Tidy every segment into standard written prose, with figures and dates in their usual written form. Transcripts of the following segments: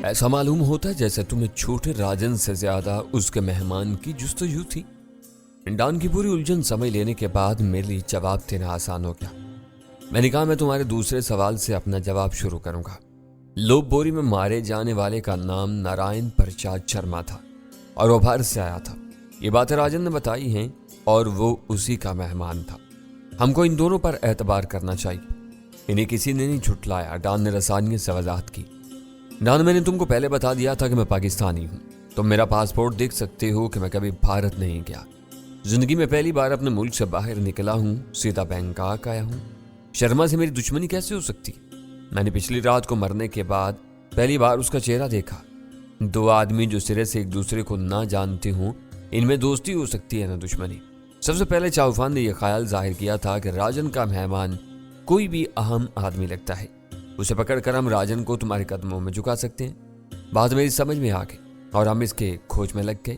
ایسا معلوم ہوتا ہے جیسے تمہیں چھوٹے راجن سے زیادہ اس کے مہمان کی جستجو تھی۔ ڈان کی پوری الجھن سمجھ لینے کے بعد میرے لیے جواب دینا آسان ہو گیا۔ میں نے کہا میں تمہارے دوسرے سوال سے اپنا جواب شروع کروں گا۔ لوب بوری میں مارے جانے والے کا نام نارائن پرساد شرما تھا اور وہ بھارت سے آیا تھا۔ یہ باتیں راجن نے بتائی ہیں اور وہ اسی کا مہمان تھا۔ ہم کو ان دونوں پر اعتبار کرنا چاہیے۔ انہیں کسی نے نہیں جھٹلایا، ڈان نے رسانیت سے وضاحت کی۔ ڈان، میں نے تم کو پہلے بتا دیا تھا کہ میں پاکستانی ہوں۔ تم میرا پاسپورٹ دیکھ سکتے ہو کہ میں کبھی بھارت نہیں گیا۔ زندگی میں پہلی بار اپنے ملک سے باہر نکلا ہوں، سیدھا بینکاک آیا ہوں۔ شرما سے میری دشمنی کیسے ہو سکتی؟ میں نے پچھلی رات کو مرنے کے بعد پہلی بار اس کا چہرہ دیکھا۔ دو آدمی جو سرے سے ایک دوسرے کو نہ جانتے ہوں، ان میں دوستی ہو سکتی ہے نہ دشمنی۔ سب سے پہلے چاؤفان نے یہ خیال ظاہر کیا تھا کہ راجن کا مہمان کوئی بھی اہم آدمی لگتا ہے، اسے پکڑ کر ہم راجن کو تمہارے قدموں میں جھکا سکتے ہیں۔ بات میری سمجھ میں آ گئی اور ہم اس کے کھوج میں لگ گئے۔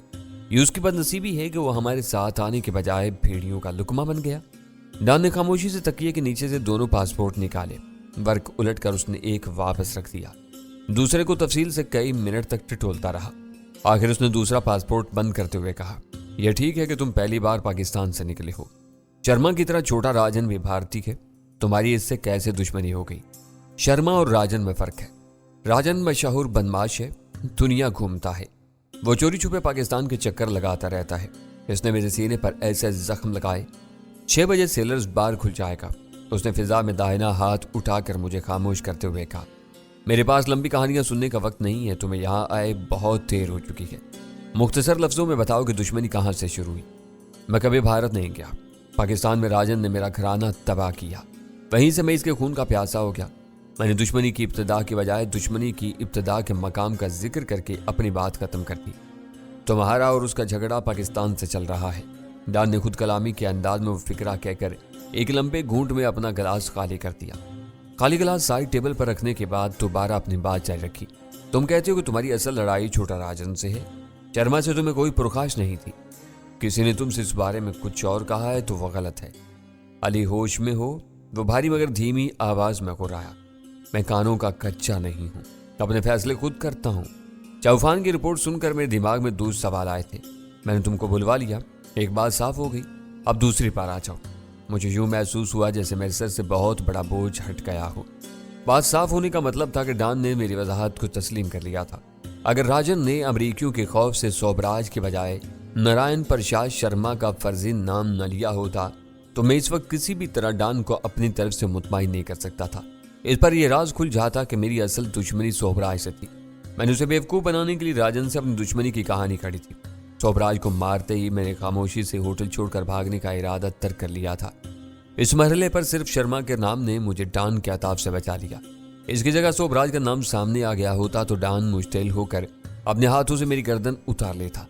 یہ اس کی بدنصیبی ہے کہ وہ ہمارے ساتھ آنے کے بجائے بھیڑیوں کا لقمہ بن گیا۔ ڈان نے خاموشی سے تکیے کے نیچے سے دونوں پاسپورٹ نکالے۔ ورق الٹ کر اس نے ایک واپس رکھ دیا، دوسرے کو تفصیل سے کئی منٹ تک ٹٹولتا رہا۔ آخر اس نے دوسرا پاسپورٹ بند کرتے ہوئے کہا، یہ ٹھیک ہے کہ تم پہلی بار پاکستان سے نکلے ہو۔ شرما کی طرح چھوٹا راجن بھی بھارتی ہے، تمہاری اس سے کیسے دشمنی ہو گئی؟ شرما اور راجن میں فرق ہے۔ راجن مشہور بدماش ہے، دنیا گھومتا ہے، وہ چوری چھپے پاکستان کے چکر لگاتا رہتا ہے۔ اس نے میرے سینے پر ایسے زخم لگائے۔ 6 بجے سیلرز بار کھل جائے گا۔ اس نے فضا میں دائنا ہاتھ اٹھا کر مجھے خاموش کرتے ہوئے کہا، میرے پاس لمبی کہانیاں سننے کا وقت نہیں ہے، تمہیں یہاں آئے بہت دیر ہو چکی ہے۔ مختصر لفظوں میں بتاؤ کہ دشمنی کہاں سے شروع ہوئی؟ میں کبھی بھارت نہیں گیا۔ پاکستان میں راجن نے میرا گھرانہ تباہ کیا، وہیں سے میں اس کے خون کا پیاسا ہو گیا۔ میں نے دشمنی کی ابتدا کی بجائے دشمنی کی ابتدا کے مقام کا ذکر کر کے اپنی بات ختم کر دی۔ تمہارا اور اس کا جھگڑا پاکستان سے چل رہا ہے۔ ڈان نے خود کلامی کے انداز میں وہ فکرہ کہہ کر ایک لمبے گھونٹ میں اپنا گلاس خالی کر دیا۔ خالی گلاس سائڈ ٹیبل پر رکھنے کے بعد دوبارہ اپنی بات جاری رکھی۔ تم کہتے ہو کہ تمہاری اصل لڑائی چھوٹا راجن سے ہے۔ شرما سے تمہیں کوئی پرخاش نہیں تھی۔ کسی نے تم سے اس بارے میں کچھ اور کہا ہے تو وہ غلط ہے۔ علی ہوش میں ہو؟ وہ بھاری مگر دھیمی آواز میں گرایا، میں کانوں کا کچا نہیں ہوں، اپنے فیصلے خود کرتا ہوں۔ چاؤفان کی رپورٹ سن کر میرے دماغ میں دوسرے سوال آئے تھے۔ میں نے تم کو بلوا لیا، ایک بات صاف ہو گئی، اب دوسری بار آ جاؤ۔ مجھے یوں محسوس ہوا جیسے میرے سر سے بہت بڑا بوجھ ہٹ گیا ہو۔ بات صاف ہونے کا مطلب تھا کہ ڈان نے میری وضاحت کو تسلیم کر لیا تھا۔ اگر راجن نے امریکیوں کے خوف سے سوبراج کے بجائے نارائن پرساد شرما کا فرضی نام نہ لیا ہوتا تو میں اس وقت کسی بھی طرح ڈان کو اپنی طرف سے مطمئن نہیں کر سکتا تھا۔ اس پر یہ راز کھل جاتا کہ میری اصل دشمنی سوبراج سے تھی۔ میں نے اسے بیوقوف بنانے کے لیے راجن سے اپنی دشمنی کی کہانی کڑی تھی۔ سوبراج کو مارتے ہی میں نے خاموشی سے ہوٹل چھوڑ کر بھاگنے کا ارادہ ترک کر لیا تھا۔ اس مرحلے پر صرف شرما کے نام نے مجھے ڈان کے عطاف سے بچا لیا۔ اس کی جگہ سوبراج کا نام سامنے آ گیا ہوتا تو ڈان مشتعل ہو کر اپنے ہاتھوں سے میری گردن اتار لیتا۔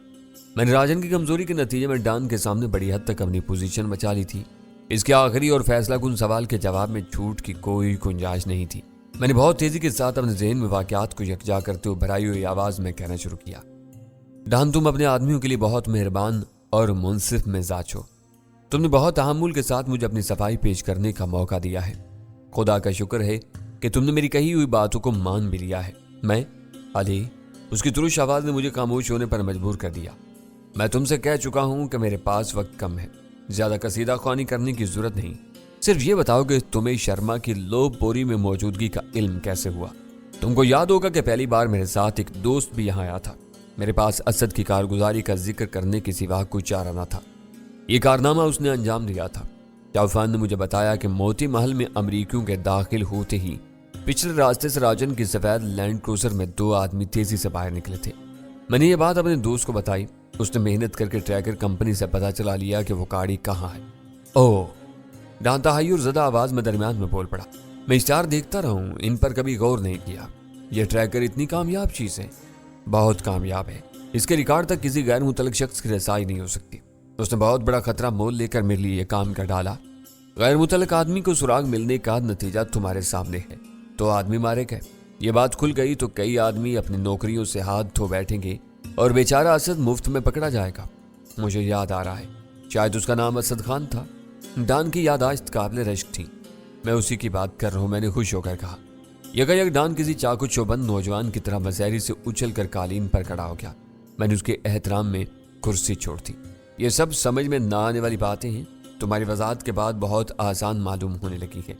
میں نے راجن کی کمزوری کے نتیجے میں ڈان کے سامنے بڑی حد تک اپنی پوزیشن بچا لی تھی۔ اس کے آخری اور فیصلہ کن سوال کے جواب میں جھوٹ کی کوئی گنجائش نہیں تھی۔ میں نے بہت تیزی کے ساتھ اپنے ذہن میں واقعات کو یکجا کرتے ہوئے بھرائی ہوئی آواز میں کہنا شروع کیا، ڈان تم اپنے آدمیوں کے لیے بہت مہربان اور منصف مزاج ہو۔ تم نے بہت تحمل کے ساتھ مجھے اپنی صفائی پیش کرنے کا موقع دیا ہے۔ خدا کا شکر ہے کہ تم نے میری کہی ہوئی باتوں کو مان بھی لیا ہے۔ میں علی، اس کی ترش آواز نے مجھے خاموش ہونے پر مجبور کر دیا۔ میں تم سے کہہ چکا ہوں کہ میرے پاس وقت کم ہے، زیادہ قصیدہ خوانی کرنے کی ضرورت نہیں۔ صرف یہ بتاؤ کہ تمہیں شرما کی لوب بوری میں موجودگی کا علم کیسے ہوا؟ تم کو یاد ہوگا کہ پہلی بار میرے ساتھ ایک دوست بھی یہاں آیا تھا۔ میرے پاس اسد کی کارگزاری کا ذکر کرنے کے سوا کوئی چارہ نہ تھا۔ یہ کارنامہ اس نے انجام دیا تھا۔ چاؤفان نے مجھے بتایا کہ موتی محل میں امریکیوں کے داخل ہوتے ہی پچھلے راستے سے راجن کی سفید لینڈ کروزر میں 2 آدمی تیزی سے باہر نکلے تھے۔ میں نے یہ بات اپنے دوست کو بتائی۔ اس نے محنت کر کے ٹریکر کمپنی سے پتہ چلا لیا کہ وہ گاڑی کہاں ہے۔ اوہ، ڈان تحیر زدہ آواز میں درمیان میں بول پڑا، میں اشتہار دیکھتا رہا ہوں، ان پر کبھی غور نہیں کیا۔ یہ ٹریکر اتنی کامیاب چیز ہے، بہت کامیاب ہے، اس کے ریکارڈ تک کسی غیر متعلق شخص کی رسائی نہیں ہو سکتی۔ اس نے بہت بڑا خطرہ مول لے کر میرے لیے یہ کام کر ڈالا۔ غیر متعلق آدمی کو سراغ ملنے کا نتیجہ تمہارے سامنے ہے۔ 2 آدمی مارے گئے۔ یہ بات کھل گئی تو کئی آدمی اپنی نوکریوں سے ہاتھ دھو بیٹھیں گے اور بیچارہ اسد مفت میں پکڑا جائے گا۔ مجھے یاد آ رہا ہے، شاید اس کا نام اسد خان تھا۔ ڈان کی یاداشت قابل رشک تھی۔ میں اسی کی بات کر رہا ہوں، میں نے خوش ہو کر کہا۔ यकायक डॉन किसी चाकू चौबंद नौजवान की तरह मसहरी से उछल कर कालीन पर खड़ा हो गया। मैंने उसके एहतराम में कुर्सी छोड़ दी। ये सब समझ में ना आने वाली बातें हैं, तुम्हारी वजाहत के बाद बहुत आसान मालूम होने लगी है।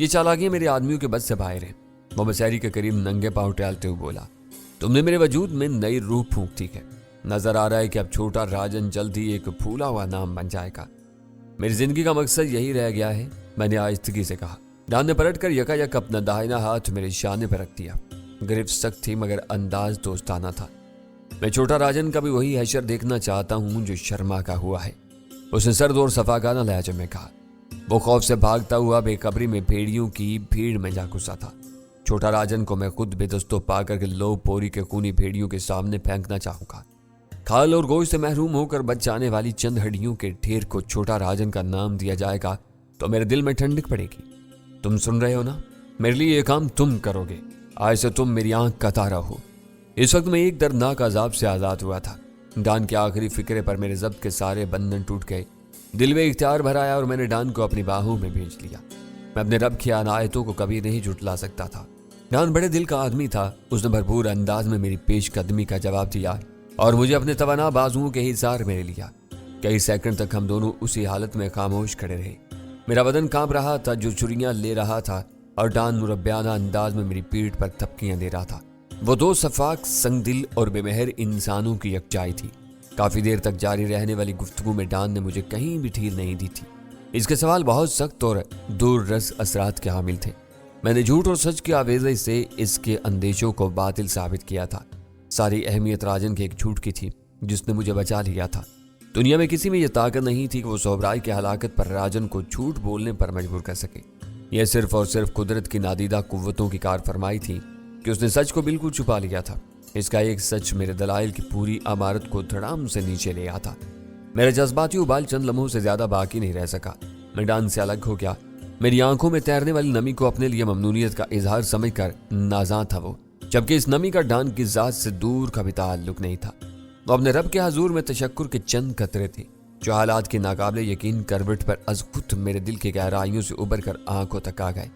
ये चालाकियां मेरे आदमियों के बस से बाहर हैं। वो मसहरी के करीब नंगे पांव टहलते हुए बोला, तुमने मेरे वजूद में नई रूह फूंक दी है। नजर आ रहा है कि अब छोटा राजन जल्द ही एक फूला हुआ नाम बन जाएगा। मेरी जिंदगी का मकसद यही रह गया है, मैंने आहिस्तगी से कहा। डॉन ने पलट कर यकायक अपना दाहिना हाथ मेरे शाने पर रख दिया। गिरफ्त सख्त थी मगर अंदाज दोस्ताना था। मैं छोटा राजन का भी वही हशर देखना चाहता हूं जो शर्मा का हुआ है, उसने सर्द और सफाकाना लहजे में कहा। वो खौफ से भागता हुआ बेकबरी में भेड़ियों की भीड़ में जा घुसा था। छोटा राजन को मैं खुद बेदस्तों पाकर के लो पोरी के खूनी भेड़ियों के सामने फेंकना चाहूंगा। खाल और गोश्त से महरूम होकर बच जाने वाली चंद हड्डियों के ढेर को छोटा राजन का नाम दिया जाएगा तो मेरे दिल में ठंडक पड़ेगी। तुम सुन रहे हो ना, मेरे लिए ये काम तुम करोगे। आज से तुम मेरी आंख का तारा हो। इस वक्त मैं एक दर्दनाक अजाब से आजाद हुआ था। डॉन के आखिरी फिक्रे पर मेरे जब्त के सारे बंधन टूट गए। दिल में इख्तियार भर आया और मैंने डॉन को अपनी बाहों में भेज लिया। मैं अपने रब की अनायतों को कभी नहीं जुटला सकता था। डॉन बड़े दिल का आदमी था। उसने भरपूर अंदाज में मेरी पेशकदमी का जवाब दिया और मुझे अपने तवाना बाजुओं के हिसार में लिया। कई सेकंड तक हम दोनों उसी हालत में खामोश खड़े रहे। मेरा बदन कांप रहा था जो छुरियां ले रहा था और डॉन मुरब्बियाना अंदाज में मेरी पीठ पर थपकियां दे रहा था। वो दो सफाक, संगदिल और बेमहर इंसानों की यकजाई थी। काफी देर तक जारी रहने वाली गुफ्तगू में डॉन ने मुझे कहीं भी ढील नहीं दी थी। इसके सवाल बहुत सख्त और दूर रस असरात के हामिल थे। मैंने झूठ और सच के आवेज़े से इसके अंदेशों को बातिल साबित किया था। सारी अहमियत राजन के एक झूठ की थी जिसने मुझे बचा लिया था। दुनिया में किसी में यह ताकत नहीं थी कि वो सोहराय की हलाकत पर राजन को झूठ बोलने पर मजबूर कर सके। यह सिर्फ और सिर्फ कुदरत की नादीदा कुव्वतों की कार फरमाई थी कि उसने सच को बिल्कुल छुपा लिया था। इसका एक सच मेरे दलाइल की पूरी इमारत को धड़ाम से नीचे ले आता। मेरे जज्बाती उबाल चंद लम्हों से ज्यादा बाकी नहीं रह सका। मैं डॉन से अलग हो गया। मेरी आंखों में तैरने वाली नमी को अपने लिए ममनूनियत का इजहार समझकर नाज़ा था वो, जबकि इस नमी का डॉन की जात से दूर का भी ताल्लुक नहीं था। वो अपने रब के हजूर में तशक्कुर के चंद कतरे थे जो हालात की नाकाबिले यकीन करवट पर अज़खुद मेरे दिल की गहराइयों से उबर कर आंखों तक आ गए।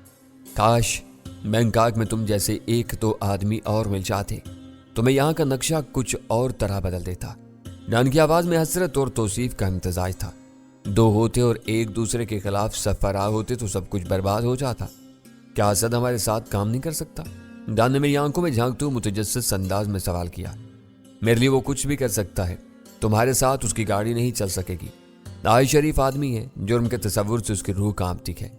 काश बैंकॉक में तुम जैसे एक दो आदमी और मिल जाते तो मैं यहाँ का नक्शा कुछ और तरह बदल देता। डॉन की आवाज में हसरत और तौसीफ का इम्तजाज था। दो होते और एक दूसरे के खिलाफ सफरा होते तो सब कुछ बर्बाद हो जाता। क्या असद हमारे साथ काम नहीं कर सकता? डॉन ने मेरी आंखों में झांकते हुए मुतजस्सिस अंदाज में सवाल किया। मेरे लिए वो कुछ भी कर सकता है, तुम्हारे साथ उसकी गाड़ी नहीं चल सकेगी। नाई शरीफ आदमी है, जुर्म के तसव्वुर से उसकी रूह कांपती है।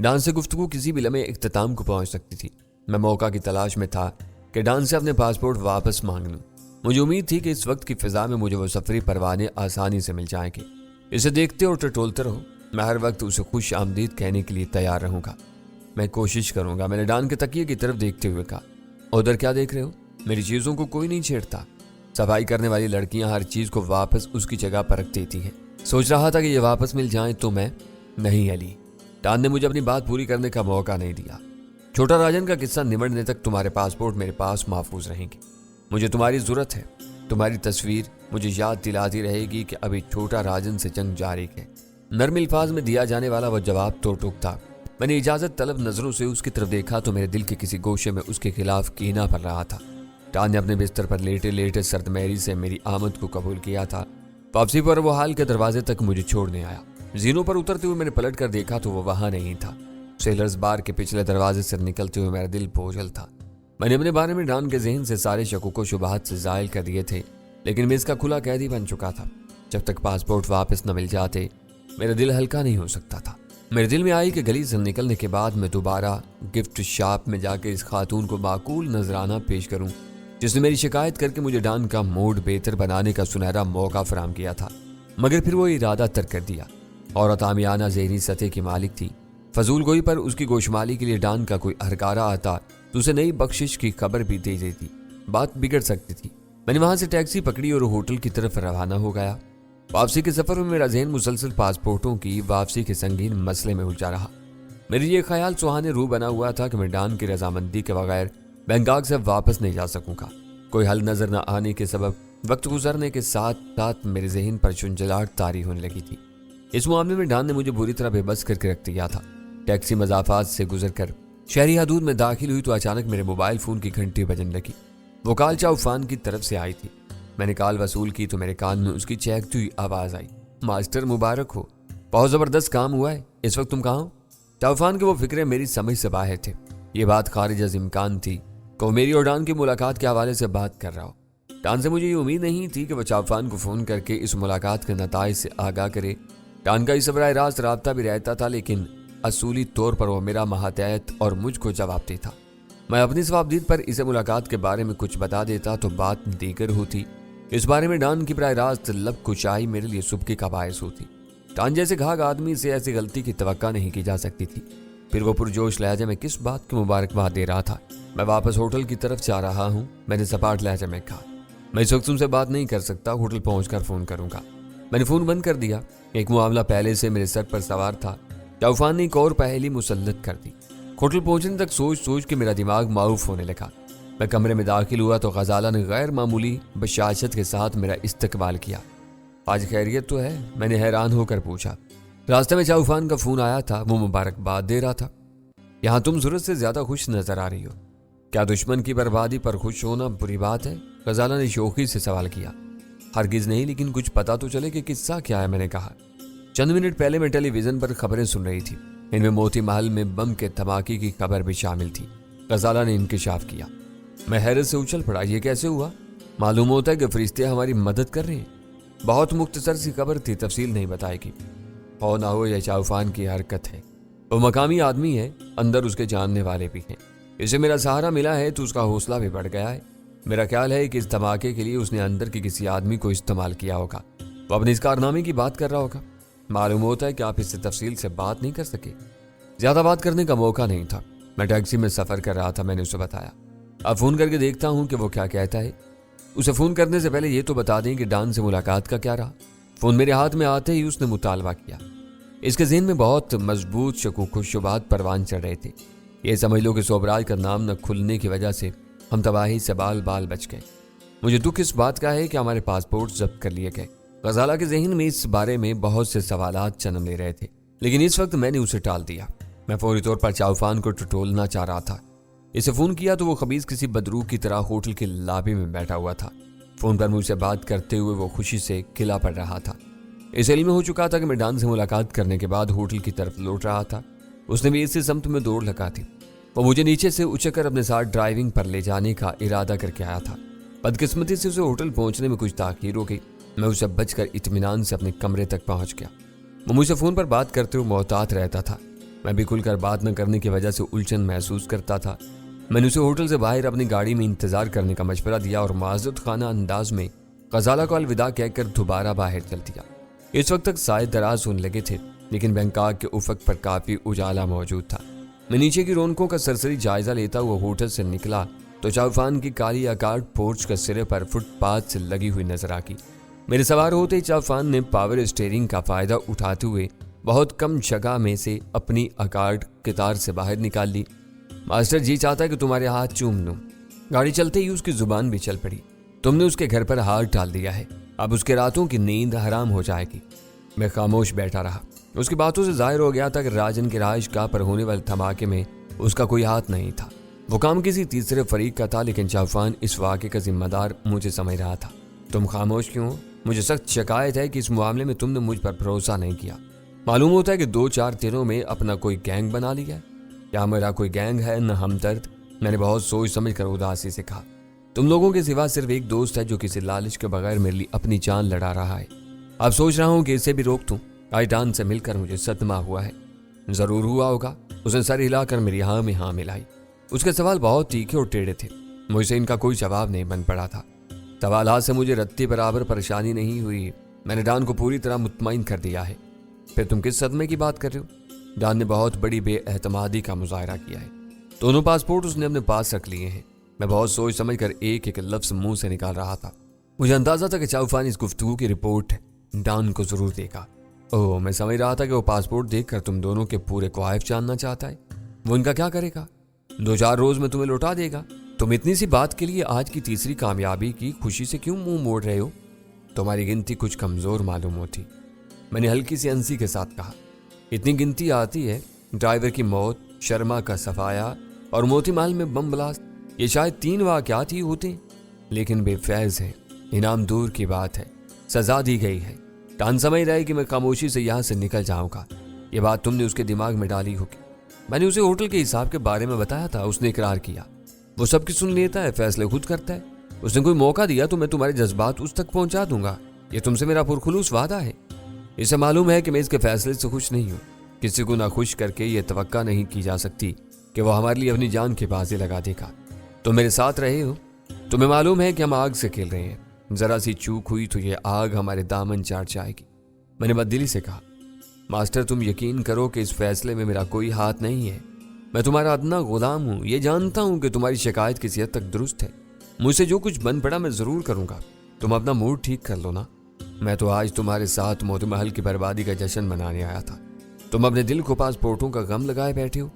डॉन से गुफ्तगू किसी भी लम्हे इख्तिताम को पहुंच सकती थी। मैं मौका की तलाश में था कि डॉन से अपने पासपोर्ट वापस मांग लूं। मुझे उम्मीद थी कि इस वक्त की फिजा में मुझे वो सफरी परवाने आसानी से मिल जाएंगे। इसे देखते और टटोलते रहो, मैं हर वक्त उसे खुश आमदीद कहने के लिए तैयार रहूंगा। मैं कोशिश करूंगा। मैंने डॉन के तकिए की तरफ देखते हुए कहा। उधर क्या देख रहे हो? मेरी चीजों को कोई नहीं छेड़ता। सफाई करने वाली लड़कियां हर चीज को वापस उसकी जगह पर रख देती हैं। सोच रहा था कि ये वापस मिल जाए तो मैं नहीं अली। डॉन ने मुझे अपनी बात पूरी करने का मौका नहीं दिया। छोटा राजन का किस्सा निमटने तक तुम्हारे पासपोर्ट मेरे पास महफूज रहेंगे। मुझे तुम्हारी जरूरत है। तुम्हारी तस्वीर मुझे याद दिलाती रहेगी कि अभी छोटा राजन से जंग जारी है। नर्म अल्फाज में दिया जाने वाला वह जवाब तो टूक था। मैंने इजाजत तलब नजरों से उसकी तरफ देखा तो मेरे दिल के किसी गोशे में उसके खिलाफ कीना पड़ रहा था। डॉन ने अपने बिस्तर पर लेटे लेटे सर्दमेरी से मेरी आमद को कबूल किया था। वापसी पर वो हाल के दरवाजे तक मुझे छोड़ने आया। जीनों पर उतरते हुए मैंने पलट कर देखा तो वो वहां नहीं था। सेलर्स बार के पिछले दरवाजे से निकलते हुए मेरा दिल बोझल था। मैंने अपने बारे में डॉन के जहन से सारे शकूक व शुबहात से जायल कर दिए थे, लेकिन मैं इसका खुला कैदी बन चुका था। जब तक पासपोर्ट वापस न मिल जाते मेरा दिल हल्का नहीं हो सकता था। मेरे दिल में आई कि गली से निकलने के बाद मैं दोबारा गिफ्ट शॉप में जाकर इस खातून को माकूल नजराना पेश करूं जिसने मेरी शिकायत करके मुझे डॉन का मूड बेहतर बनाने का सुनहरा मौका फराहम किया था। मगर फिर वो इरादा तर्क कर दिया। औरत आमियाना ज़हनी सतह की मालिक थी। फजूल गोई पर उसकी गोशमाली के लिए डॉन का कोई हरकारा आता तो उसे नई बख्शिश की खबर भी दे देती। बात बिगड़ सकती थी। मैंने वहां से टैक्सी पकड़ी और होटल की तरफ रवाना हो गया। वापसी के सफर में मेरा जहन मुसलसल पासपोर्टों की वापसी के संगीन मसले में उलझा रहा। मेरी ये ख्याल सुहाने रूह बना हुआ था कि मैं डॉन की रजामंदी के बगैर बैंकॉक से वापस नहीं जा सकूंगा। कोई हल नजर न आने के सबब वक्त गुजरने के साथ साथ मेरे जहन पर झुंझलाहट तारी होने लगी थी। इस मामले में डॉन ने मुझे बुरी तरह बेबस करके रख दिया था। टैक्सी मजाफात से गुजर कर शहरी हदूद में दाखिल हुई तो अचानक मेरे मोबाइल फोन की घंटी बजने लगी। वो कॉल चाउफान की तरफ से आई थी। मैंने कॉल वसूल की तो मेरे कान में उसकी चहकती हुई आवाज आई, मास्टर मुबारक हो, बहुत जबरदस्त काम हुआ है। इस वक्त तुम कहाँ हो? चाउफान के वो फिक्रे मेरी समझ से बाहर थे। ये बात खारिज अज इम्कान थी कि वो मेरी और डॉन की मुलाकात के हवाले से बात कर रहा हो। डॉन से मुझे ये उम्मीद नहीं थी कि वह चाउफान को फ़ोन करके इस मुलाकात के नताइज से आगाह करे। डॉन का इस बराह रास्त राब्ता भी रहता था, लेकिन असूली तौर पर वो मेरा मातहत और मुझको जवाब देता। मैं अपनी जवाबदीद पर इसे मुलाकात के बारे में कुछ बता देता तो बात दीगर होती। इस बारे में डॉन की बराह रास्त लब कुशाई मेरे लिए सुबकी का बायस होती। डॉन जैसे घाघ आदमी से ऐसी गलती की तवक्का नहीं की जा सकती थी। फिर वो पुरजोश लहजे में किस बात की मुबारकबाद दे रहा था। मैं वापस होटल की तरफ जा रहा हूँ, मैंने सपाट लहजे में कहा। मैं इस वक्त तुमसे बात नहीं कर सकता, होटल पहुंचकर फ़ोन करूंगा। मैंने फ़ोन बंद कर दिया। एक मामला पहले से मेरे सर पर सवार था। चाउफान ने एक और पहेली मुसल्लत कर दी। होटल पहुंचने तक सोच सोच के मेरा दिमाग मारूफ होने लगा। मैं कमरे में दाखिल हुआ तो गजाला ने गैर मामूली बशाशत के साथ मेरा इस्तकबाल किया। आज खैरियत तो है? मैंने हैरान होकर पूछा। रास्ते में चाउफान का फ़ोन आया था, वो मुबारकबाद दे रहा था। यहाँ तुम ज़रूरत से ज़्यादा खुश नजर आ रही हो, क्या दुश्मन की बर्बादी पर खुश होना बुरी बात है? गजाला ने शौकी से सवाल किया। हरगिज़ नहीं, लेकिन कुछ पता तो चले कि किस्सा क्या है, मैंने कहा। चंद मिनट पहले मैं टेलीविज़न पर खबरें सुन रही थी, इनमें मोती महल में बम के धमाके की खबर भी शामिल थी। गजाला ने इंकिशाफ किया। मैं हैरत से उछल पड़ा, ये कैसे हुआ? मालूम होता है कि फरिश्ते हमारी मदद कर रहे हैं। बहुत मुख्तसर सी खबर थी, तफसील नहीं बताएगी। हो ना हो यह चाउफान की हरकत है। वो मकामी आदमी है, अंदर उसके जानने वाले भी हैं। इसे मेरा सहारा मिला है तो उसका हौसला भी बढ़ गया है। मेरा ख्याल है कि इस धमाके के लिए उसने अंदर के किसी आदमी को इस्तेमाल किया होगा। वो अपने इस कारनामे की बात कर रहा होगा। मालूम होता है कि आप इससे तफसील से बात नहीं कर सके। ज्यादा बात करने का मौका नहीं था। मैं टैक्सी में सफर कर रहा था, मैंने उसे बताया। अब फोन करके देखता हूँ कि वो क्या कहता है। उसे फोन करने से पहले ये तो बता दें कि डॉन से मुलाकात का क्या रहा। फोन मेरे हाथ में आते ही उसने मुतालबा किया। इसके ज़हन में बहुत मजबूत शकूक शुबात परवान चढ़ रहे थे। ये समझ लो कि सोबराज का नाम न खुलने की वजह से हम तबाही से बाल बाल बच गए। मुझे दुख इस बात का है कि हमारे पासपोर्ट जब्त कर लिए गए। गजाला के जहन में इस बारे में बहुत से सवालात जन्म ले रहे थे, लेकिन इस वक्त मैंने उसे टाल दिया। मैं फौरी तौर पर चाउफान को टटोलना चाह रहा था। इसे फ़ोन किया तो वो खबीज किसी बदरूह की तरह होटल के लॉबी में बैठा हुआ था। फ़ोन पर मुझसे बात करते हुए वो खुशी से खिला पड़ रहा था। इस इल्म में हो चुका था कि मैं डॉन से मुलाकात करने के बाद होटल की तरफ लौट रहा था। उसने भी इसी समत में दौड़ लगा थी। वो मुझे नीचे से उछलकर अपने साथ ड्राइविंग पर ले जाने का इरादा करके आया था। बदकिस्मती से उसे होटल पहुंचने में कुछ ताखीर हो गई। मैं उसे बचकर इत्मीनान से अपने कमरे तक पहुंच गया। वो मुझसे फ़ोन पर बात करते हुए मोहतात रहता था। मैं भी खुलकर बात न करने की वजह से उलझन महसूस करता था। मैंने उसे होटल से बाहर अपनी गाड़ी में इंतजार करने का मशवरा दिया और माज़रत खाना अंदाज में गजाला को अलविदा कहकर दोबारा बाहर चल दिया। इस वक्त तक साए दराज होने लगे थे, लेकिन बैंकॉक के उफक पर काफ़ी उजाला मौजूद था। मैं नीचे की रौनकों का सरसरी जायजा लेता हुआ होटल से निकला तो चाउफान की काली आकाट पोर्च के सिरे पर फुटपाथ से लगी हुई नजर आ गई। मेरे सवार होते ही चाउफान ने पावर स्टीयरिंग का फायदा उठाते हुए बहुत कम जगह में से अपनी आकाट कितार से बाहर निकाल ली। मास्टर जी चाहता है कि तुम्हारे हाथ चूम लूं। गाड़ी चलते ही उसकी जुबान भी चल पड़ी। तुमने उसके घर पर हाथ डाल दिया है, अब उसके रातों की नींद हराम हो जाएगी। मैं खामोश बैठा रहा। उसकी बातों से जाहिर हो गया था कि राजन के राइशगाह पर होने वाले धमाके में उसका कोई हाथ नहीं था। वो काम किसी तीसरे फरीक का था, लेकिन चाउफान इस वाक़े का जिम्मेदार मुझे समझ रहा था। तुम खामोश क्यों हो? मुझे सख्त शिकायत है कि इस मामले में तुमने मुझ पर भरोसा नहीं किया। मालूम होता है कि 2-4 दिनों में अपना कोई गैंग बना लिया है। क्या मेरा कोई गैंग है न हमदर्द? मैंने बहुत सोच समझ कर उदासी से कहा। तुम लोगों के सिवा सिर्फ एक दोस्त है जो किसी लालच के बगैर मेरे लिए अपनी जान लड़ा रहा है। अब सोच रहा हूँ कि इसे भी रोक दूं। आइटान से मिलकर मुझे सदमा हुआ है। जरूर हुआ होगा। उसने सर हिलाकर मेरी हाँ में हाँ मिलाई। उसके सवाल बहुत तीखे और टेढ़े थे। मुझसे इनका कोई जवाब नहीं बन पड़ा था। सवालात से मुझे रत्ती बराबर परेशानी नहीं हुई। मैंने डॉन को पूरी तरह मुतमईन कर दिया है। फिर तुम किस सदमे की बात कर रहे हो? डॉन ने बहुत बड़ी बेएतमादी का मुजाहरा किया है। दोनों पासपोर्ट उसने अपने पास रख लिए हैं। मैं बहुत सोच समझ कर एक एक लफ्ज मुंह से निकाल रहा था। मुझे अंदाजा था कि चाउफान इस गुफ्तगू की रिपोर्ट डॉन को जरूर देगा। ओह, मैं समझ रहा था कि वो पासपोर्ट देखकर तुम दोनों के पूरे ख्वाहिश जानना चाहता है। वो इनका क्या करेगा? 2-4 रोज में तुम्हें लौटा देगा। तुम इतनी सी बात के लिए आज की तीसरी कामयाबी की खुशी से क्यों मुंह मोड़ रहे हो? तुम्हारी गिनती कुछ कमजोर मालूम होती। मैंने हल्की सी हंसी के साथ कहा। इतनी गिनती आती है, ड्राइवर की मौत, शर्मा का सफाया और मोती महल में बम ब्लास्ट, ये शायद 3 वाकयात ही होते हैं, लेकिन बेफैज है। इनाम दूर की बात है, सजा दी गई है। टान समझ रहा है कि मैं खामोशी से यहाँ से निकल जाऊंगा। ये बात तुमने उसके दिमाग में डाली होगी। मैंने उसे होटल के हिसाब के बारे में बताया था, उसने इकरार किया। वो सबकी सुन लेता है, फैसले खुद करता है। उसने कोई मौका दिया तो मैं तुम्हारे जज्बात उस तक पहुंचा दूंगा। ये तुमसे मेरा पुरखुलूस वादा है। इसे मालूम है कि मैं इसके फैसले से खुश नहीं हूँ। किसी को ना खुश करके ये तवक्का नहीं की जा सकती कि वो हमारे लिए अपनी जान की बाजी लगा देगा। तुम मेरे साथ रहे हो, तुम्हें मालूम है कि हम आग से खेल रहे हैं। जरा सी चूक हुई तो ये आग हमारे दामन चाट जाएगी। मैंने बददिली से कहा, मास्टर तुम यकीन करो कि इस फैसले में मेरा कोई हाथ नहीं है। मैं तुम्हारा अदना गुलाम हूँ। ये जानता हूँ कि तुम्हारी शिकायत किसी हद तक दुरुस्त है। मुझसे जो कुछ बन पड़ा मैं जरूर करूँगा। तुम अपना मूड ठीक कर लो ना। मैं तो आज तुम्हारे साथ मोती महल की बर्बादी का जश्न मनाने आया था। तुम अपने दिल को पासपोर्टों का गम लगाए बैठे हो।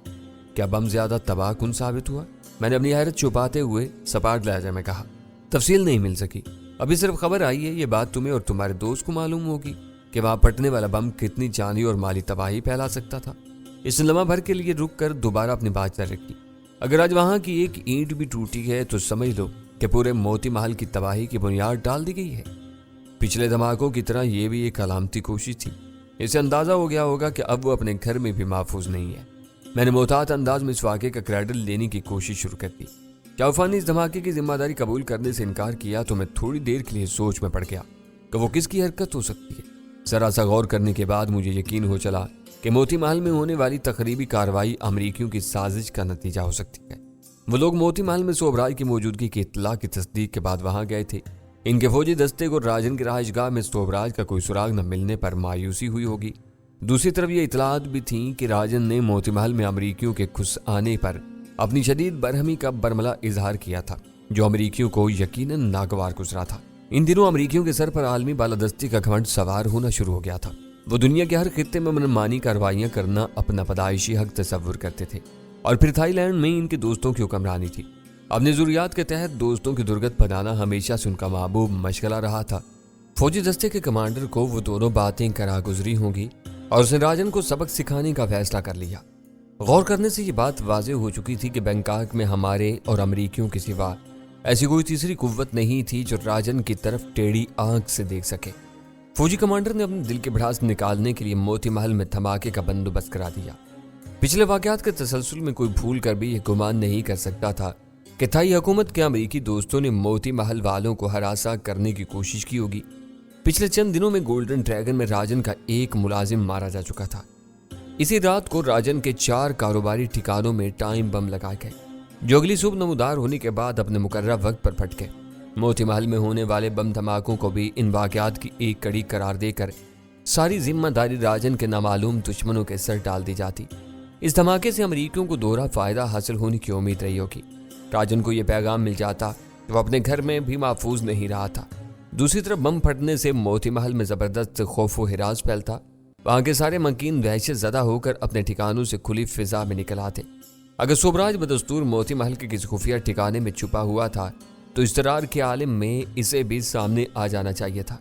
क्या बम ज्यादा तबाह कुन साबित हुआ? मैंने अपनी हैरत छुपाते हुए सपाट लहजे में कहा। तफसील नहीं मिल सकी, अभी सिर्फ खबर आई है। ये बात तुम्हें और तुम्हारे दोस्त को मालूम होगी कि वहां फटने वाला बम कितनी जानी और माली तबाही फैला सकता था। इसने लम्हा भर के लिए रुक कर दोबारा अपनी बात जारी रखी। अगर आज वहां की एक ईंट भी टूटी है तो समझ लो कि पूरे मोती महल की तबाही की बुनियाद डाल दी गई है। पिछले धमाकों की तरह ये भी एक अलामती कोशिश थी। इसे अंदाजा हो गया होगा कि अब वो अपने घर में भी महफूज नहीं है। मैंने मोहतात अंदाज में इस वाक़े का क्रेडिट लेने की कोशिश शुरू कर दी। चौफान ने इस धमाके की जिम्मेदारी कबूल करने से इनकार किया तो मैं थोड़ी देर के लिए सोच में पड़ गया कि वो किसकी हरकत हो सकती है। जरा सा गौर करने के बाद मुझे यकीन हो चला कि मोती महल में होने वाली तकरीबी कार्रवाई अमरीकियों की साजिश का नतीजा हो सकती है। वो लोग मोती महल में सोबराज की मौजूदगी की इत्तला की तस्दीक के बाद वहां गए थे। इनके फौजी दस्ते को राजन की रहायशगाह में सोबराज का कोई सुराग न मिलने पर मायूसी हुई होगी। दूसरी तरफ ये इतलात भी थी कि राजन ने मोती महल में अमरीकियों के घुस आने पर अपनी शदीद बरहमी का बरमला इजहार किया था, जो अमरीकियों को यकीनन नागवार गुजरा था। इन दिनों अमरीकियों के सर पर आलमी बालादस्ती का घमंड सवार होना शुरू हो गया था। वो दुनिया के हर खित्ते में मनमानी कार्रवाइयां करना अपना पैदाइशी हक तस्वुर करते थे और फिर थाईलैंड में इनके दोस्तों की हुक्मरानी थी। अपनी जरूरियात के तहत दोस्तों की दुर्गत बनाना हमेशा से उनका महबूब मशगला रहा था। फौजी दस्ते के कमांडर को वो दोनों बातें करा गुजरी होंगी और उसने राजन को सबक सिखाने का फैसला कर लिया। गौर करने से ये बात वाज़ेह हो चुकी थी कि बैंकॉक में हमारे और अमरीकियों के सिवा ऐसी कोई तीसरी कुव्वत नहीं थी जो राजन की तरफ टेढ़ी आंख से देख सके। फौजी कमांडर ने अपने दिल के भड़ास निकालने के लिए मोती महल में धमाके का बंदोबस्त करा दिया। पिछले वाकयात के तसलसल में कोई भूल कर भी यह गुमान नहीं कर सकता था कि थाई हुकूमत के अमरीकी दोस्तों ने मोती महल वालों को हरासा करने की कोशिश की होगी। पिछले चंद दिनों में गोल्डन ड्रैगन में राजन का एक मुलाजिम मारा जा चुका था। इसी रात को राजन के 4 कारोबारी ठिकानों में टाइम बम लगाए गए, जो अगली सुबह नमूदार होने के बाद अपने मुकर्रर वक्त पर फट गए। मोती महल में होने वाले बम धमाकों को भी इन वाकयात की एक कड़ी करार देकर सारी जिम्मेदारी राजन के नामालूम दुश्मनों के सर डाल दी जाती। इस धमाके से अमरीकियों को दोहरा फायदा हासिल होने की उम्मीद रही होगी। राजन को यह पैगाम मिल जाता तो वो अपने घर में भी महफूज नहीं रहा था। दूसरी तरफ बम फटने से मोती महल में जबरदस्त खौफ व हिरास फैलता। वहां के सारे मकीन दहशत ज़दा होकर अपने ठिकानों से खुली फिजा में निकल आते। अगर सोबराज बदस्तूर मोती महल के किसी खुफिया ठिकाने में छुपा हुआ था तो इसतरार के आलम में इसे भी सामने आ जाना चाहिए था।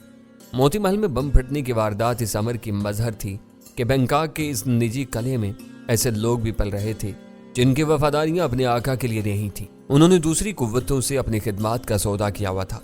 मोती महल में बम फटने की वारदात इस अमर की मजहर थी कि बैंकॉक के इस निजी कले में ऐसे लोग भी पल रहे थे जिनकी वफादारियां अपने आका के लिए नहीं थी। उन्होंने दूसरी कुव्वतों से अपनी खिदमात का सौदा किया हुआ था।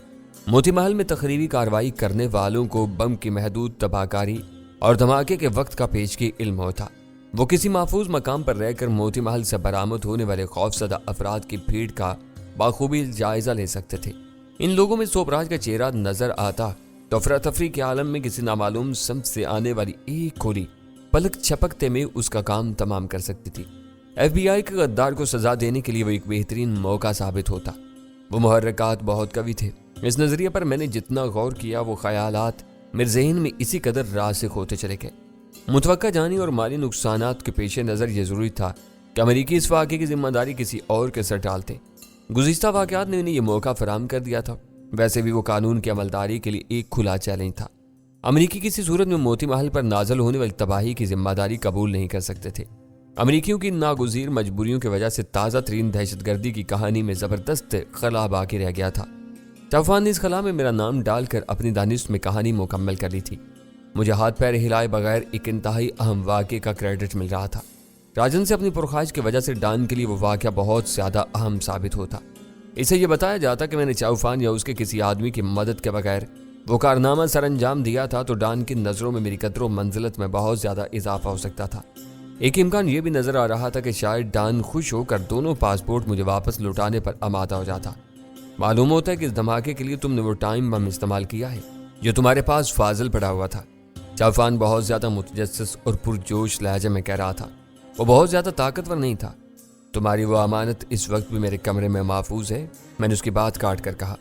मोती महल में तकरीबी कार्रवाई करने वालों को बम की महदूद तबाहकारी और धमाके के वक्त का पेशगी इल्म होता। वो किसी महफूज मकाम पर रहकर मोती महल से बरामद होने वाले खौफजदा अफराद की भीड़ का बाखूबी जायजा ले सकते थे। इन लोगों में सोबराज का चेहरा नजर आता तो अफरा तफरी के आलम में किसी नामालूम समत से आने वाली एक गोली पलक छपकते में उसका काम तमाम कर सकती थी। FBI के गद्दार को सजा देने के लिए वो एक बेहतरीन मौका साबित होता। वो मुहर्रकात बहुत कवि थे। इस नजरिए पर मैंने जितना गौर किया वो ख्यालात मेरे जहन में इसी कदर रासिख होते चले गए। मुतवक्का जानी और माली नुकसानात के पेश नज़र यह जरूरी था कि अमरीकी इस वाक़े की जिम्मेदारी किसी और के सर डालते। गुज़िश्ता वाक़यात ने उन्हें यह मौका फराहम कर दिया था। वैसे भी वो कानून की अमलदारी के लिए एक खुला चैलेंज था। अमरीकी किसी सूरत में मोती महल पर नाजल होने वाली तबाही की जिम्मेदारी कबूल नहीं कर सकते थे। अमरीकियों की नागुज़ीर मजबूरियों की वजह से ताज़ा तरीन दहशतगर्दी की कहानी में ज़बरदस्त खला बाकी रह गया था। चौफान ने इस खला में मेरा नाम डालकर अपनी दानिश में कहानी मुकम्मल कर ली थी। मुझे हाथ पैर हिलाए बगैर एक इंतहाई अहम वाक़े का क्रेडिट मिल रहा था। راجن سے اپنی پرخواہش کی وجہ سے ڈان کے لیے وہ واقعہ بہت زیادہ اہم ثابت ہوتا۔ اسے یہ بتایا جاتا کہ میں نے چاؤفان یا اس کے کسی آدمی کی مدد کے بغیر وہ کارنامہ سر انجام دیا تھا تو ڈان کی نظروں میں میری قدر و منزلت میں بہت زیادہ اضافہ ہو سکتا تھا۔ ایک امکان یہ بھی نظر آ رہا تھا کہ شاید ڈان خوش ہو کر دونوں پاسپورٹ مجھے واپس لوٹانے پر آمادہ ہو جاتا۔ معلوم ہوتا ہے کہ اس دھماکے کے لیے تم نے وہ ٹائم بم استعمال کیا ہے جو تمہارے پاس فاضل پڑا ہوا تھا۔ چاؤفان بہت زیادہ متجسس اور پرجوش لہجے میں کہہ رہا تھا۔ وہ بہت زیادہ طاقتور نہیں تھا۔ تمہاری وہ امانت اس وقت بھی میرے کمرے میں محفوظ ہے، میں نے اس کی بات کاٹ کر کہا۔